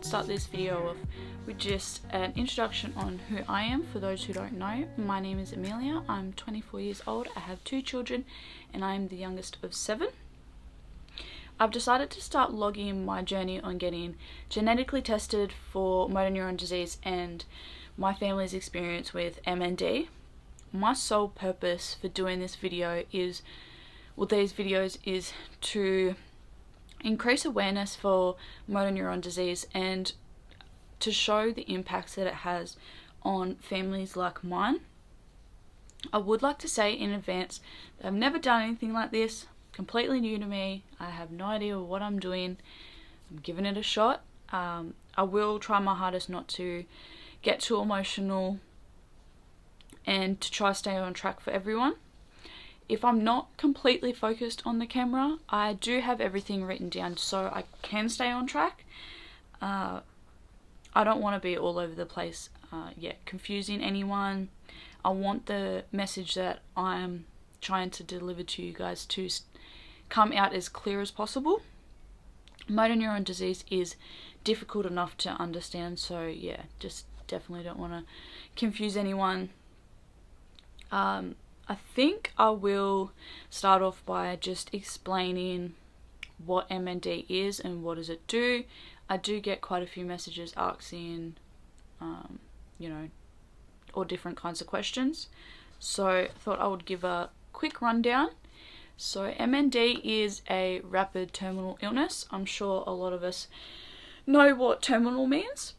to start this video off with just an introduction on who I am for those who don't know. My name is Amelia, I'm 24 years old, I have 2 children and I am the youngest of 7. I've decided to start logging my journey on getting genetically tested for motor neuron disease and my family's experience with MND. My sole purpose for doing this video is, well, these videos is to increase awareness for motor neuron disease and to show the impacts that it has on families like mine. I would like to say in advance that I've never done anything like this, completely new to me. I have no idea what I'm doing. I'm giving it a shot. I will try my hardest not to get too emotional and to try to stay on track for everyone. If I'm not completely focused on the camera, I do have everything written down so I can stay on track. I don't want to be all over the place, confusing anyone. I want the message that I'm trying to deliver to you guys to come out as clear as possible. Motor neuron disease is difficult enough to understand, so yeah, just definitely don't want to confuse anyone. I think I will start off by just explaining what MND is and what does it do. I do get quite a few messages asking, all different kinds of questions. So I thought I would give a quick rundown. So MND is a rapid terminal illness. I'm sure a lot of us know what terminal means.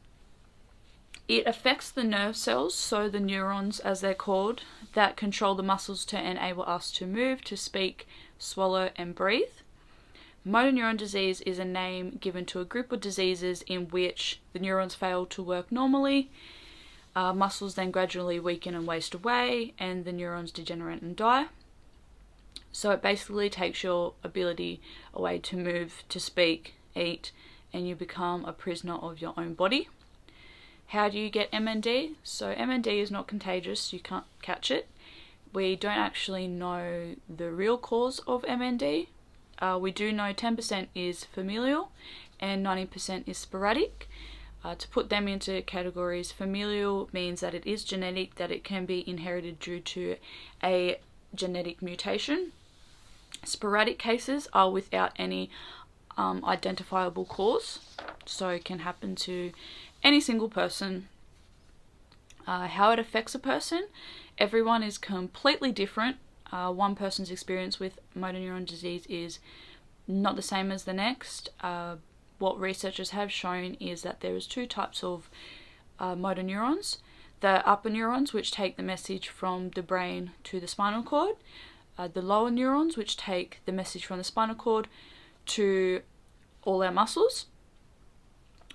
It affects the nerve cells, so the neurons as they're called, that control the muscles to enable us to move, to speak, swallow and breathe. Motor neuron disease is a name given to a group of diseases in which the neurons fail to work normally, muscles then gradually weaken and waste away, and the neurons degenerate and die. So it basically takes your ability away to move, to speak, eat, and you become a prisoner of your own body. How do you get MND? So MND is not contagious, you can't catch it. We don't actually know the real cause of MND. We do know 10% is familial and 90% is sporadic. To put them into categories, familial means that it is genetic, that it can be inherited due to a genetic mutation. Sporadic cases are without any identifiable cause, so it can happen to any single person. How it affects a person, everyone is completely different. One person's experience with motor neuron disease is not the same as the next. What researchers have shown is that there is 2 types of motor neurons. The upper neurons, which take the message from the brain to the spinal cord. The lower neurons, which take the message from the spinal cord to all our muscles.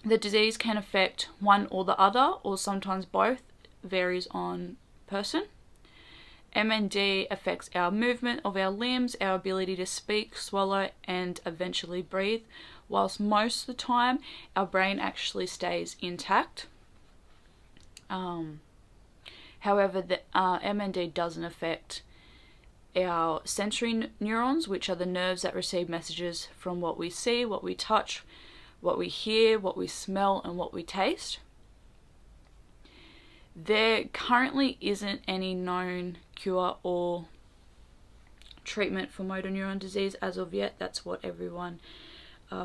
The disease can affect one or the other, or sometimes both, varies on person. MND affects our movement of our limbs, our ability to speak, swallow, and eventually breathe, whilst most of the time our brain actually stays intact. However, the MND doesn't affect our sensory neurons, which are the nerves that receive messages from what we see, what we touch, what we hear, what we smell, and what we taste. There currently isn't any known cure or treatment for motor neuron disease as of yet. That's what everyone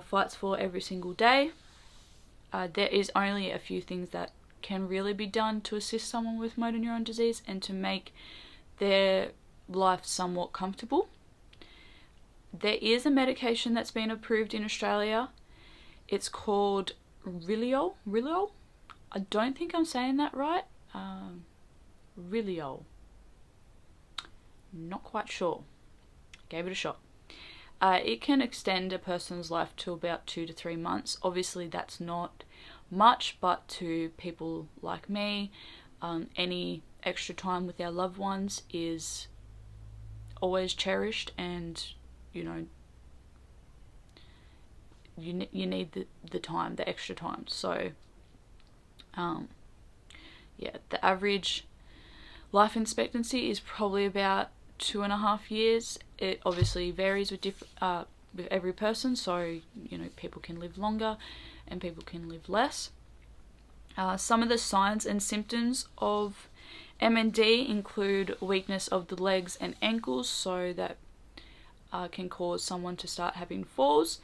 fights for every single day. There is only a few things that can really be done to assist someone with motor neuron disease and to make their life somewhat comfortable. There is a medication that's been approved in Australia. It's called Rilol. I don't think I'm saying that right. Rilol. Not quite sure. Gave it a shot. It can extend a person's life to about 2 to 3 months. Obviously that's not much, but to people like me, any extra time with our loved ones is always cherished, and you need the time, the extra time. So the average life expectancy is probably about 2.5 years. It obviously varies with every person, so people can live longer and people can live less. Some of the signs and symptoms of MND include weakness of the legs and ankles, so that can cause someone to start having falls.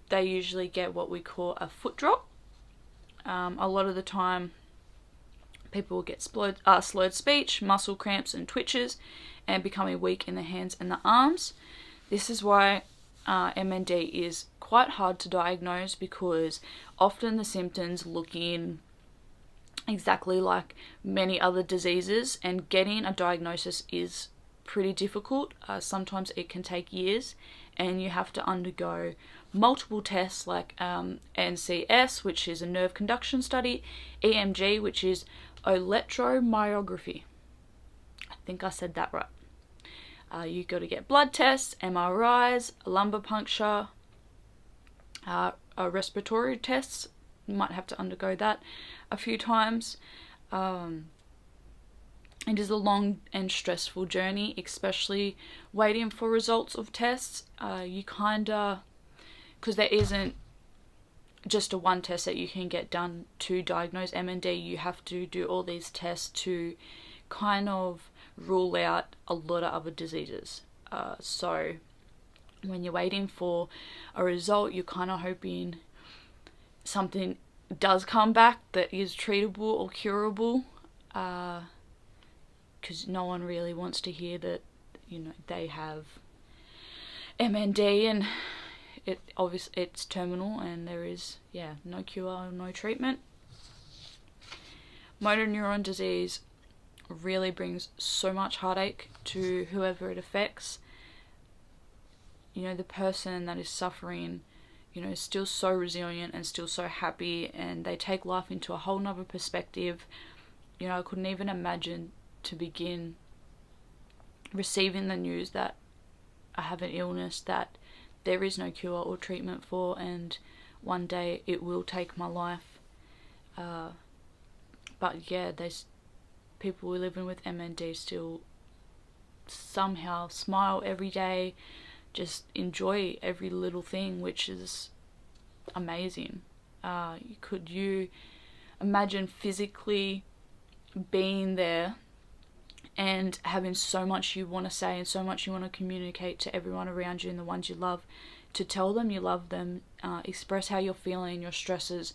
They usually get what we call a foot drop. A lot of the time people will get slurred speech, muscle cramps and twitches, and becoming weak in the hands and the arms. This is why MND is quite hard to diagnose, because often the symptoms look in exactly like many other diseases, and getting a diagnosis is pretty difficult. Sometimes it can take years, and you have to undergo multiple tests like NCS, which is a nerve conduction study, EMG, which is electromyography. I think I said that right. You got to get blood tests, MRIs, lumbar puncture, respiratory tests. You might have to undergo that a few times. It is a long and stressful journey, especially waiting for results of tests. You kinda, because there isn't just a one test that you can get done to diagnose MND, you have to do all these tests to kind of rule out a lot of other diseases. So when you're waiting for a result, you're kind of hoping something does come back that is treatable or curable, because no one really wants to hear that, you know, they have MND and it's terminal and there is no cure or no treatment. Motor neuron disease really brings so much heartache to whoever it affects. You know, the person that is suffering, you know, is still so resilient and still so happy, and they take life into a whole nother perspective. You know, I couldn't even imagine to begin receiving the news that I have an illness that there is no cure or treatment for, and one day it will take my life. But yeah, people living with MND still somehow smile every day, just enjoy every little thing, which is amazing. Could you imagine physically being there and having so much you want to say and so much you want to communicate to everyone around you and the ones you love, to tell them you love them, express how you're feeling, your stresses,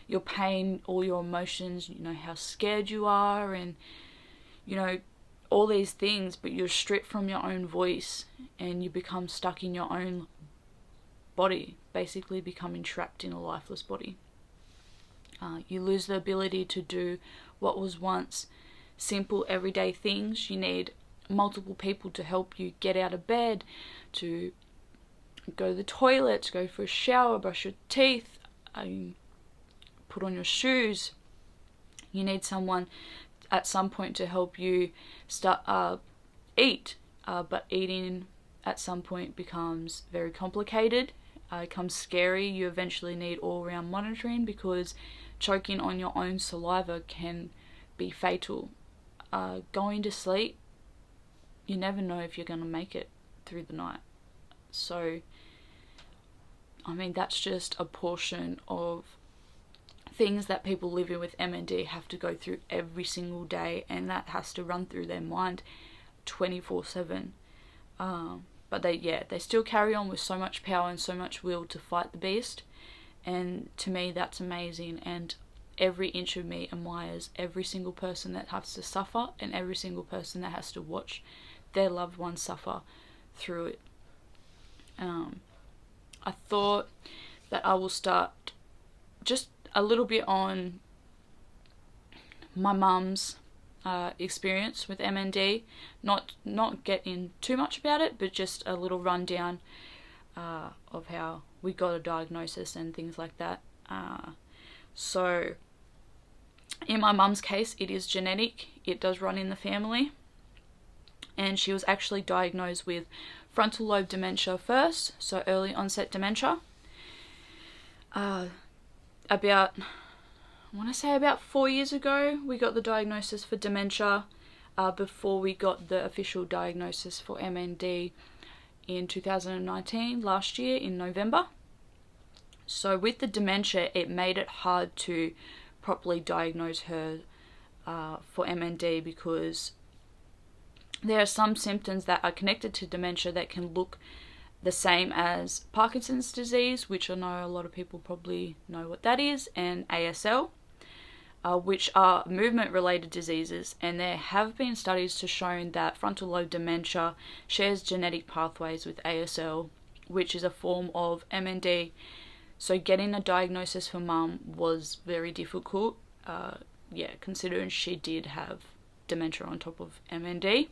your pain, all your emotions, you know, how scared you are, and, you know, all these things, but you're stripped from your own voice and you become stuck in your own body, basically becoming trapped in a lifeless body. You lose the ability to do what was once simple everyday things. You need multiple people to help you get out of bed, to go to the toilet, to go for a shower, brush your teeth, put on your shoes. You need someone at some point to help you start eat, but eating at some point becomes very complicated. It becomes scary. You eventually need all-round monitoring, because choking on your own saliva can be fatal. Going to sleep, you never know if you're going to make it through the night. So, I mean, that's just a portion of things that people living with MND have to go through every single day, and that has to run through their mind 24/7. But they still carry on with so much power and so much will to fight the beast, and to me that's amazing. And every inch of me admires every single person that has to suffer, and every single person that has to watch their loved ones suffer through it. I thought that I will start just a little bit on my mum's experience with MND, not get in too much about it, but just a little rundown of how we got a diagnosis and things like that. So in my mum's case, it is genetic. It does run in the family, and she was actually diagnosed with frontal lobe dementia first, so early onset dementia. About 4 years ago, we got the diagnosis for dementia, before we got the official diagnosis for MND in 2019, last year in November. So with the dementia, it made it hard to properly diagnose her for MND, because there are some symptoms that are connected to dementia that can look the same as Parkinson's disease, which I know a lot of people probably know what that is, and ASL, which are movement-related diseases. And there have been studies to show that frontal lobe dementia shares genetic pathways with ASL, which is a form of MND. So getting a diagnosis for Mum was very difficult, considering she did have dementia on top of MND.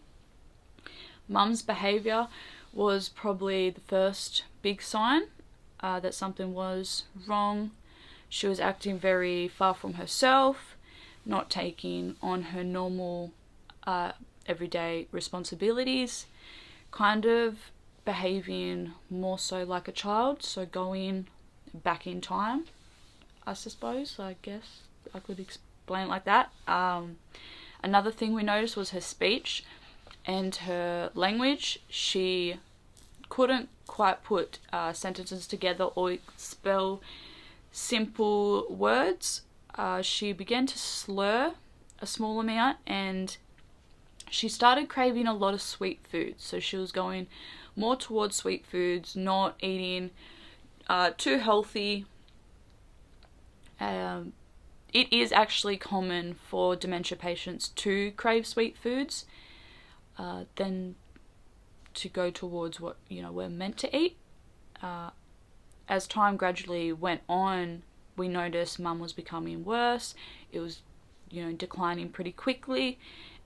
Mum's behaviour was probably the first big sign that something was wrong. She was acting very far from herself, not taking on her normal everyday responsibilities, kind of behaving more so like a child, so going back in time, I suppose. I guess I could explain it like that. Another thing we noticed was her speech and her language. She couldn't quite put sentences together or spell simple words. She began to slur a small amount, and she started craving a lot of sweet foods. So she was going more towards sweet foods, not eating too healthy. It is actually common for dementia patients to crave sweet foods, then to go towards what we're meant to eat. As time gradually went on, we noticed Mum was becoming worse. It was declining pretty quickly,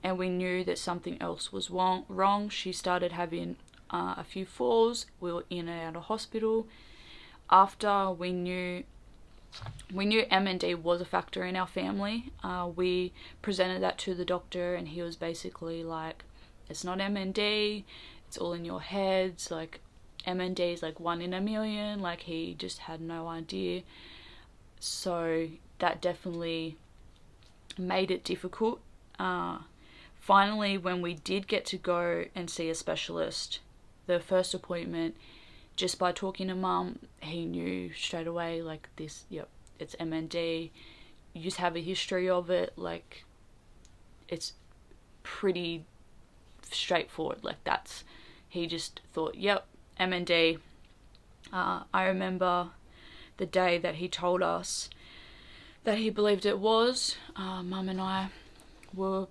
and we knew that something else was wrong. She started having a few falls. We were in and out of hospital. After we knew MND was a factor in our family, we presented that to the doctor, and he was basically like, it's not MND, it's all in your heads, like MND is like 1 in a million. Like, he just had no idea. So that definitely made it difficult. Finally, when we did get to go and see a specialist, the first appointment, just by talking to Mum, he knew straight away, like, this, yep, it's MND. You just have a history of it. Like, it's pretty straightforward. Like, he just thought, yep, MND. I remember the day that he told us that he believed it was. Mum and I were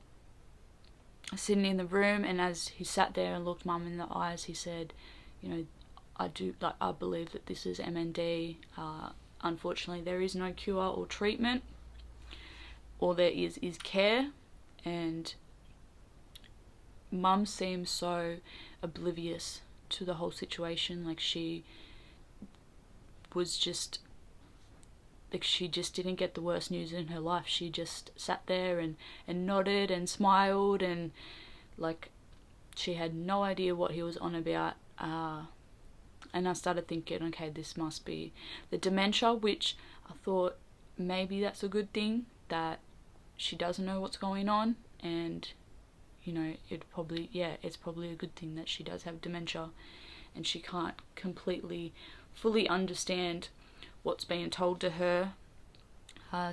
sitting in the room, and as he sat there and looked Mum in the eyes, he said, I believe that this is MND. Unfortunately, there is no cure or treatment. All there is care. And Mum seemed so oblivious to the whole situation. Like, she was just, like, she just didn't get the worst news in her life. She just sat there and nodded and smiled, and like, she had no idea what he was on about. And I started thinking, okay, this must be the dementia, which I thought maybe that's a good thing, that she doesn't know what's going on. And it's probably a good thing that she does have dementia, and she can't completely fully understand what's being told to her.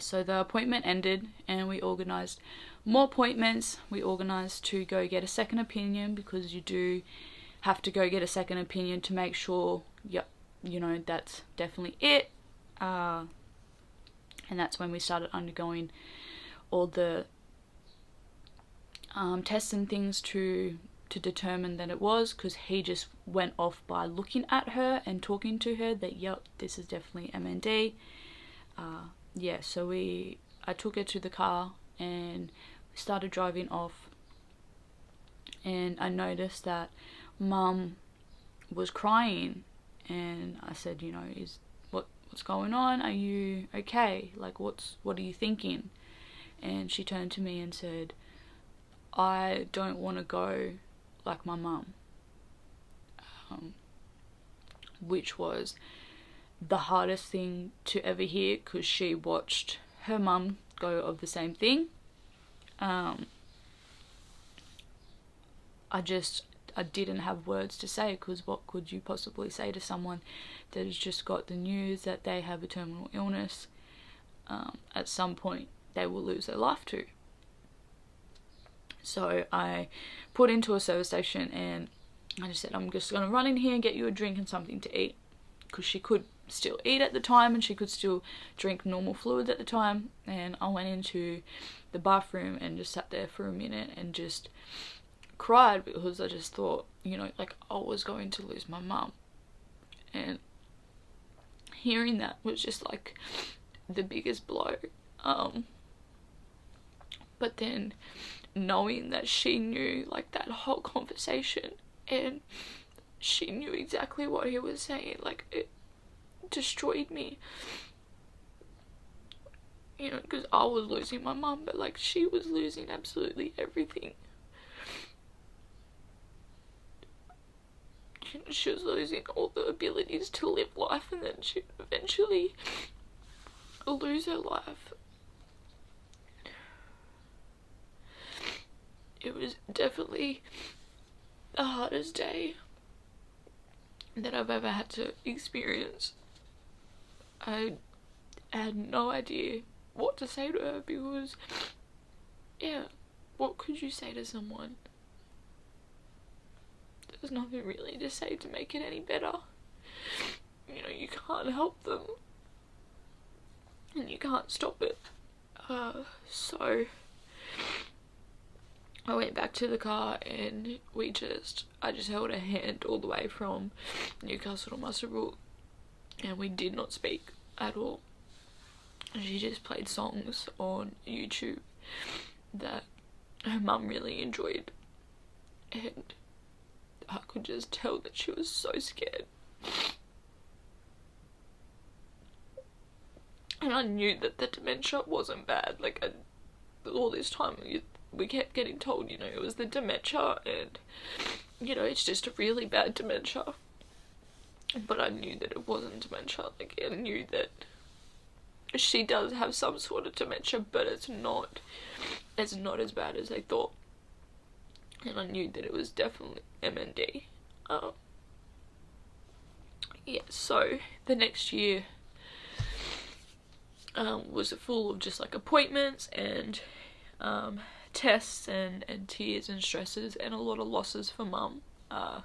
So the appointment ended, and we organised more appointments. We organised to go get a second opinion, because you do have to go get a second opinion to make sure, that's definitely it. And that's when we started undergoing all the tests and things to determine that it was, because he just went off by looking at her and talking to her that, yep, this is definitely MND. So I took her to the car, and we started driving off, and I noticed that Mum was crying, and I said, what's going on? Are you okay? Like, what are you thinking? And she turned to me and said, I don't want to go like my mum. Which was the hardest thing to ever hear, because she watched her mum go of the same thing. I I didn't have words to say, because what could you possibly say to someone that has just got the news that they have a terminal illness? At some point they will lose their life too. So I put into a service station and I just said, I'm just going to run in here and get you a drink and something to eat, because she could still eat at the time and she could still drink normal fluids at the time. And I went into the bathroom and just sat there for a minute and just cried, because I just thought, you know, like, I was going to lose my mum. And hearing that was just like the biggest blow. But then knowing that she knew, like, that whole conversation, and she knew exactly what he was saying, like, it destroyed me. You know, because I was losing my mum, but like, she was losing absolutely everything. She was losing all the abilities to live life, and then she'd eventually lose her life. It was definitely the hardest day that I've ever had to experience. I had no idea what to say to her, because, yeah, what could you say to someone? There's nothing really to say to make it any better. You know, you can't help them, and you can't stop it. So I went back to the car and I just held her hand all the way from Newcastle to Muswellbrook, and we did not speak at all. She just played songs on YouTube that her mum really enjoyed, and I could just tell that she was so scared. And I knew that the dementia wasn't bad. Like, all this time we kept getting told, you know, it was the dementia, and, you know, it's just a really bad dementia. But I knew that it wasn't dementia. Like, I knew that she does have some sort of dementia, but it's not as bad as they thought. And I knew that it was definitely MND. Yeah, so the next year was full of just like appointments and tests and tears and stresses and a lot of losses for mum. I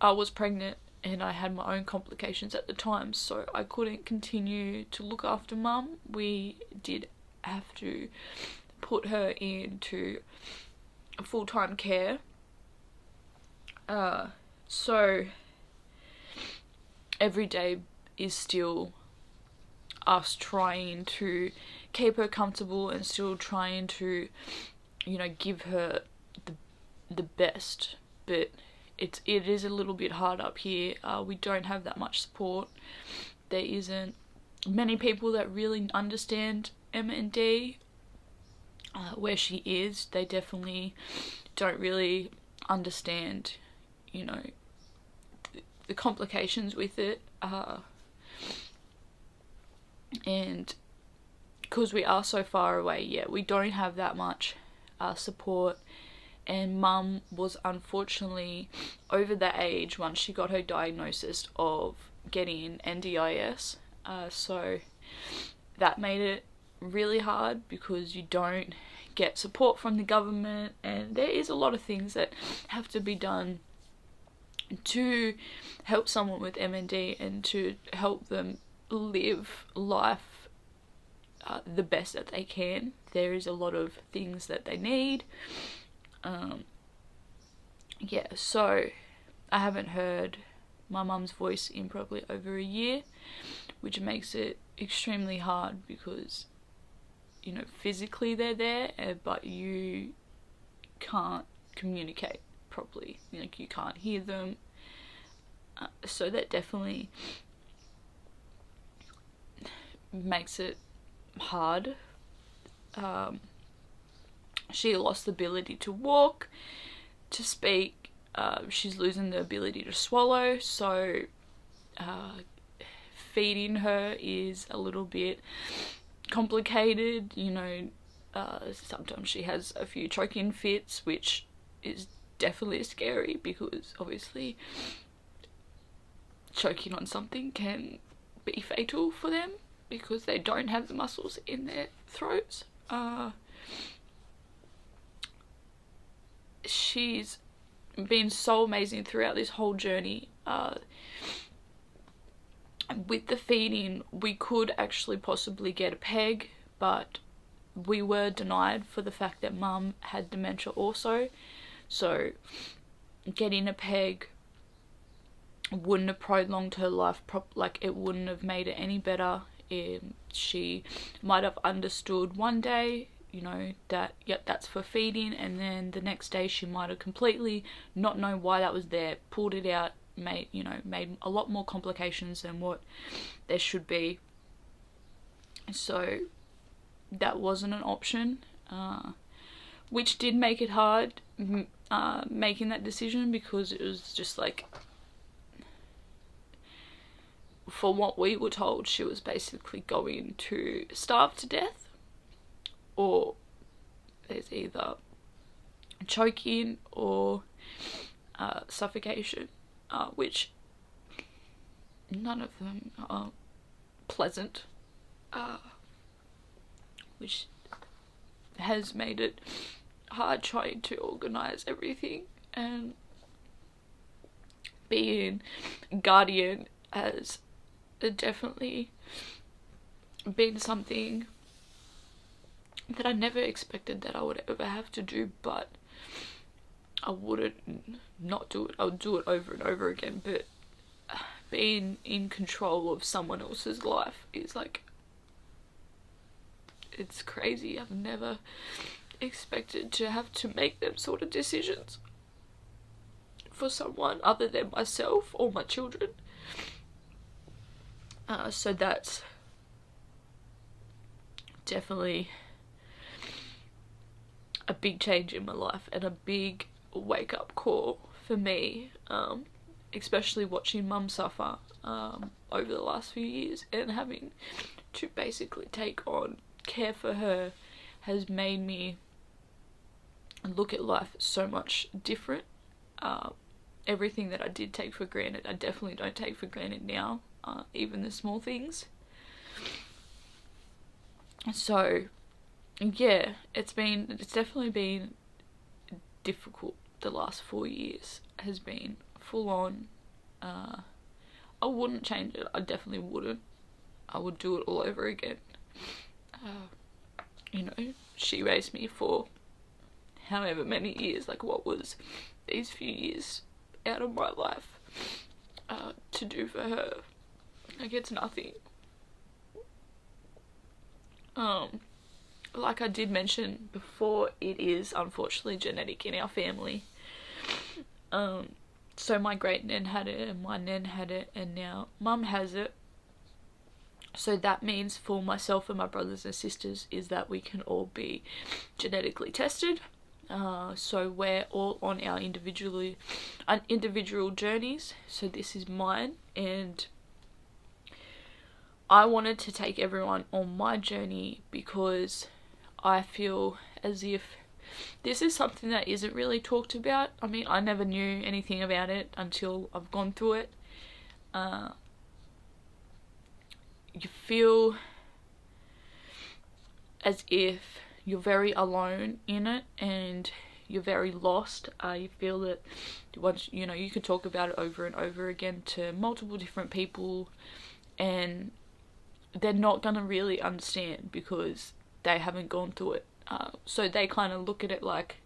was pregnant and I had my own complications at the time, so I couldn't continue to look after mum. We did have to put her into full-time care. So every day is still us trying to keep her comfortable and still trying to, you know, give her the best, but it is a little bit hard up here. We don't have that much support. There isn't many people that really understand MND. Where she is, they definitely don't really understand, you know, the complications with it, and because we are so far away, yeah, we don't have that much support. And mum was unfortunately over the age once she got her diagnosis of getting NDIS, so that made it really hard, because you don't get support from the government, and there is a lot of things that have to be done to help someone with MND and to help them live life the best that they can. There is a lot of things that they need. Yeah, so I haven't heard my mum's voice in probably over a year, which makes it extremely hard, because, you know, physically they're there, but you can't communicate properly. Like, you can't hear them. So that definitely makes it hard. She lost the ability to walk, to speak. She's losing the ability to swallow, so feeding her is a little bit complicated. You know, Sometimes she has a few choking fits, which is definitely scary because obviously choking on something can be fatal for them because they don't have the muscles in their throats. She's been so amazing throughout this whole journey. With the feeding, we could actually possibly get a peg, but we were denied for the fact that mum had dementia also. So getting a peg wouldn't have prolonged her life, like it wouldn't have made it any better. She might have understood one day, you know, that yep, that's for feeding, and then the next day she might have completely not known why that was there, pulled it out, made a lot more complications than what there should be. So that wasn't an option, which did make it hard making that decision, because it was just like, for what we were told, she was basically going to starve to death, or there's either choking or suffocation, which none of them are pleasant, which has made it hard trying to organise everything, and being guardian has definitely been something that I never expected that I would ever have to do, but I wouldn't not do it. I would do it over and over again. But being in control of someone else's life is like, it's crazy. I've never expected to have to make them sort of decisions for someone other than myself or my children. So that's definitely a big change in my life and a big wake up call for me, especially watching mum suffer over the last few years, and having to basically take on care for her has made me look at life so much different. Everything that I did take for granted, I definitely don't take for granted now, even the small things. So yeah, it's definitely been difficult. The last 4 years has been full on. I wouldn't change it. I definitely wouldn't. I would do it all over again. You know, she raised me for however many years, like what was these few years out of my life to do for her. Like, it's nothing. Like I did mention before, it is unfortunately genetic in our family. So my great nan had it, and my nan had it, and now mum has it. So that means for myself and my brothers and sisters is that we can all be genetically tested. So we're all on our individual journeys. So this is mine, and I wanted to take everyone on my journey because I feel as if this is something that isn't really talked about. I mean, I never knew anything about it until I've gone through it. You feel as if you're very alone in it, and you're very lost. You feel that once, you know, you can talk about it over and over again to multiple different people, and they're not gonna really understand because they haven't gone through it. So they kind of look at it like,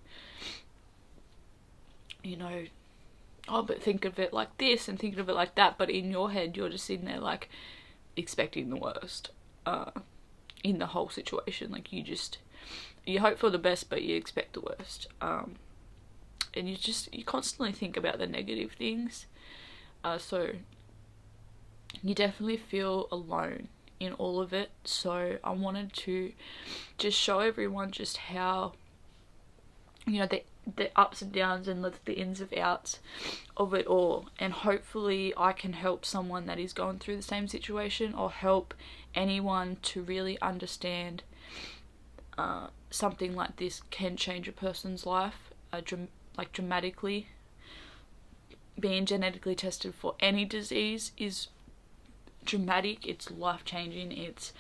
you know, oh, but think of it like this and think of it like that. But in your head, you're just sitting there like expecting the worst in the whole situation. Like, you hope for the best, but you expect the worst. And you constantly think about the negative things. So you definitely feel alone in all of it. So I wanted to just show everyone just how, you know, the ups and downs and the ins and outs of it all, and hopefully I can help someone that is going through the same situation, or help anyone to really understand something like this can change a person's life, dramatically. Being genetically tested for any disease is dramatic, it's life-changing. It's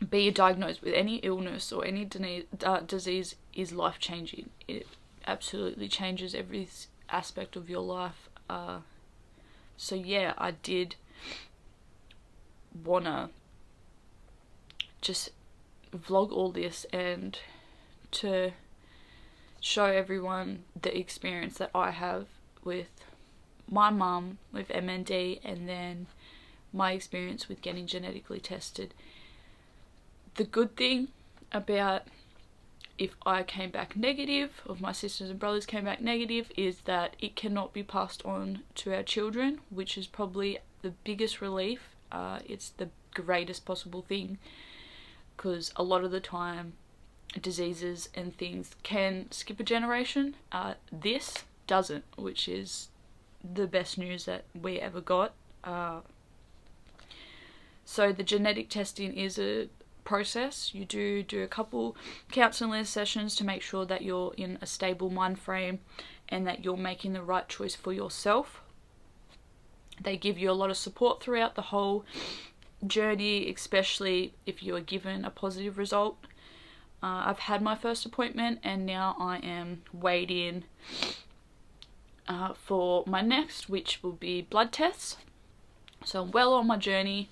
being diagnosed with any illness or any disease is life-changing. It absolutely changes every aspect of your life. So yeah, I did wanna just vlog all this and to show everyone the experience that I have with my mum with MND, and then my experience with getting genetically tested. The good thing about if I came back negative, or if my sisters and brothers came back negative, is that it cannot be passed on to our children, which is probably the biggest relief. It's the greatest possible thing, because a lot of the time diseases and things can skip a generation. This doesn't, which is the best news that we ever got. So the genetic testing is a process. You do a couple counselling sessions to make sure that you're in a stable mind frame and that you're making the right choice for yourself. They give you a lot of support throughout the whole journey, especially if you are given a positive result. I've had my first appointment and now I am waiting for my next, which will be blood tests. So I'm well on my journey.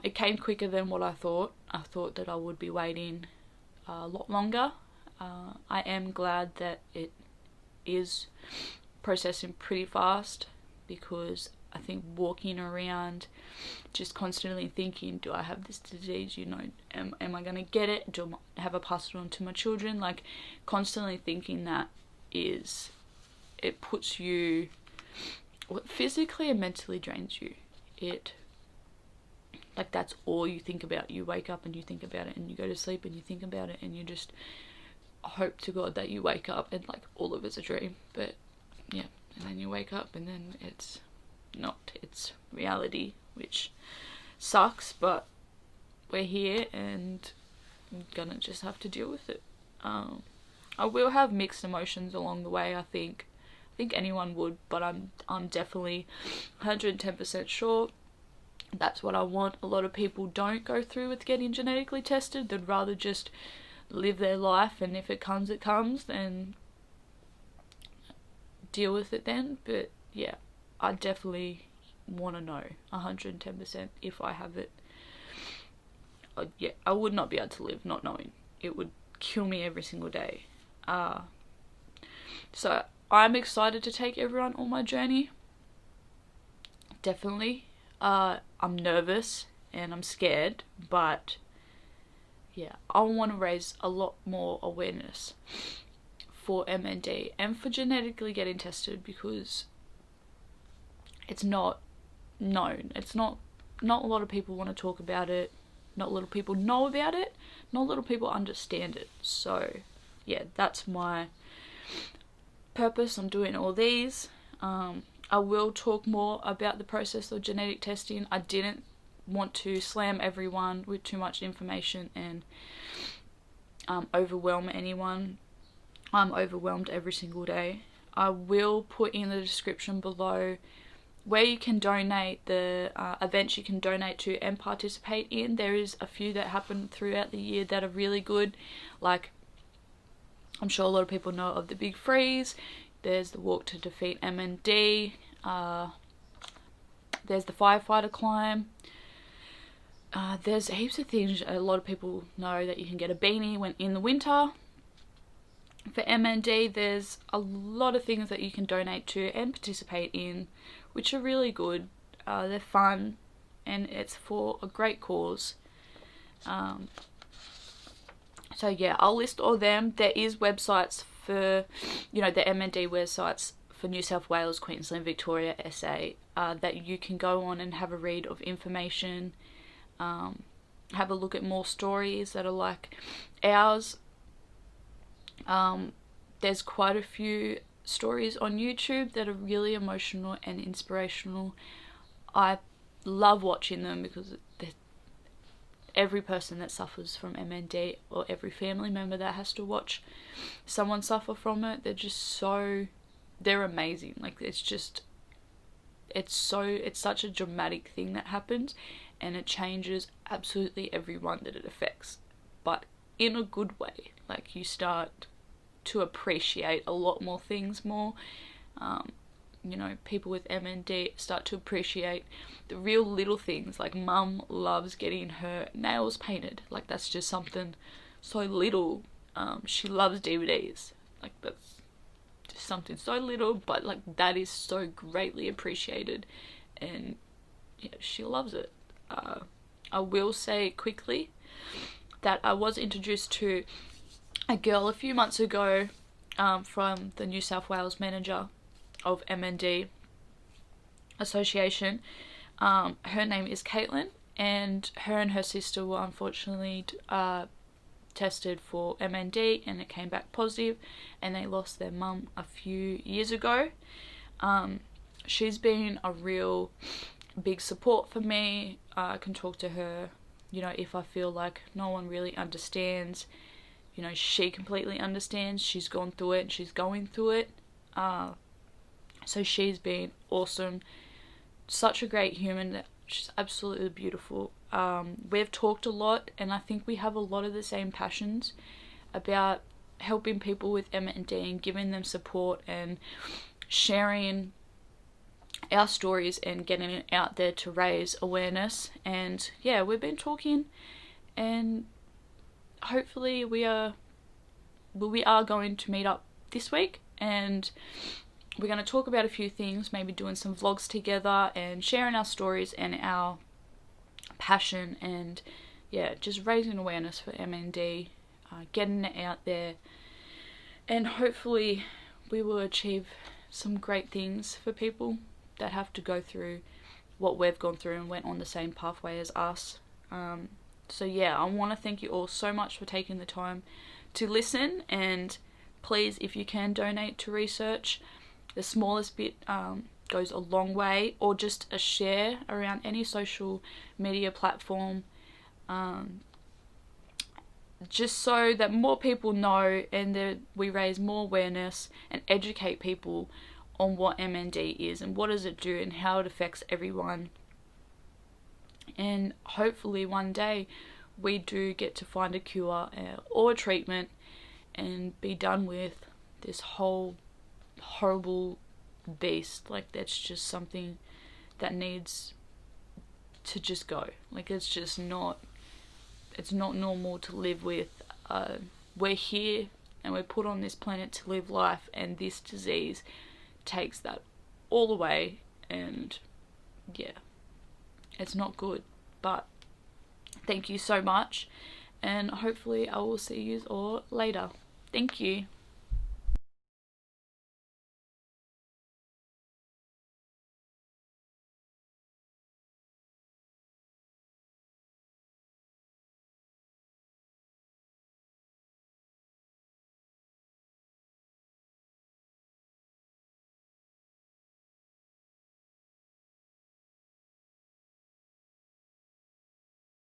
It came quicker than what I thought. I thought that I would be waiting a lot longer. I am glad that it is processing pretty fast, because I think walking around just constantly thinking, do I have this disease, am I going to get it, do I have I passed it on to my children, like constantly thinking that it puts you, physically and mentally drains you. Like that's all you think about. You wake up and you think about it, and you go to sleep and you think about it, and you just hope to God that you wake up and like all of it's a dream. But yeah, and then you wake up and then it's not, it's reality, which sucks, but we're here and I'm gonna just have to deal with it. I will have mixed emotions along the way. I think anyone would, but I'm definitely 110% sure that's what I want. A lot of people don't go through with getting genetically tested. They'd rather just live their life, and if it comes, it comes, then deal with it then. But yeah, I definitely want to know 110% if I have it. Yeah, I would not be able to live not knowing. It would kill me every single day. So I'm excited to take everyone on my journey. Definitely. I'm nervous and I'm scared, but yeah, I want to raise a lot more awareness for MND and for genetically getting tested, because it's not known. It's not a lot of people want to talk about it. Not a lot of people know about it. Not a lot of people understand it. So yeah, that's my purpose. I'm doing all these. I will talk more about the process of genetic testing. I didn't want to slam everyone with too much information and overwhelm anyone. I'm overwhelmed every single day. I will put in the description below where you can donate, the events you can donate to and participate in. There is a few that happen throughout the year that are really good. Like, I'm sure a lot of people know of the Big Freeze. There's the Walk to Defeat MND. There's the Firefighter Climb. There's heaps of things. A lot of people know that you can get a beanie when in the winter. For MND, there's a lot of things that you can donate to and participate in, which are really good. They're fun, and it's for a great cause. So yeah, I'll list all them. There is websites for, the MND websites for New South Wales, Queensland, Victoria, SA, that you can go on and have a read of information, have a look at more stories that are like ours. There's quite a few stories on YouTube that are really emotional and inspirational. I love watching them because every person that suffers from MND, or every family member that has to watch someone suffer from it, they're amazing. Like, it's such a dramatic thing that happens, and it changes absolutely everyone that it affects, but in a good way. Like, you start to appreciate a lot more things more. People with MND start to appreciate the real little things. Like, mum loves getting her nails painted. Like, that's just something so little. She loves DVDs. Like, that's just something so little, but like, that is so greatly appreciated, and yeah, she loves it. I will say quickly that I was introduced to a girl a few months ago, from the New South Wales manager of MND Association. Her name is Caitlin, and her sister were unfortunately tested for MND, and it came back positive, and they lost their mum a few years ago. She's been a real big support for me. I can talk to her, if I feel like no one really understands. She completely understands. She's gone through it, and she's going through it. So she's been awesome. Such a great human. She's absolutely beautiful. We've talked a lot, and I think we have a lot of the same passions about helping people with MND and giving them support and sharing our stories and getting it out there to raise awareness. And yeah, we've been talking, and hopefully we are going to meet up this week, and we're going to talk about a few things, maybe doing some vlogs together and sharing our stories and our passion, and yeah, just raising awareness for MND, getting it out there, and hopefully we will achieve some great things for people that have to go through what we've gone through and went on the same pathway as us. So yeah, I want to thank you all so much for taking the time to listen, and please, if you can, donate to research. The smallest bit goes a long way, or just a share around any social media platform, just so that more people know, and that we raise more awareness and educate people on what MND is and what does it do and how it affects everyone. And hopefully one day we do get to find a cure or a treatment and be done with this whole horrible beast. Like, that's just something that needs to just go. Like, it's not normal to live with. We're here and we're put on this planet to live life, and this disease takes that all away, and yeah, it's not good. But thank you so much, and hopefully I will see you all later. Thank you.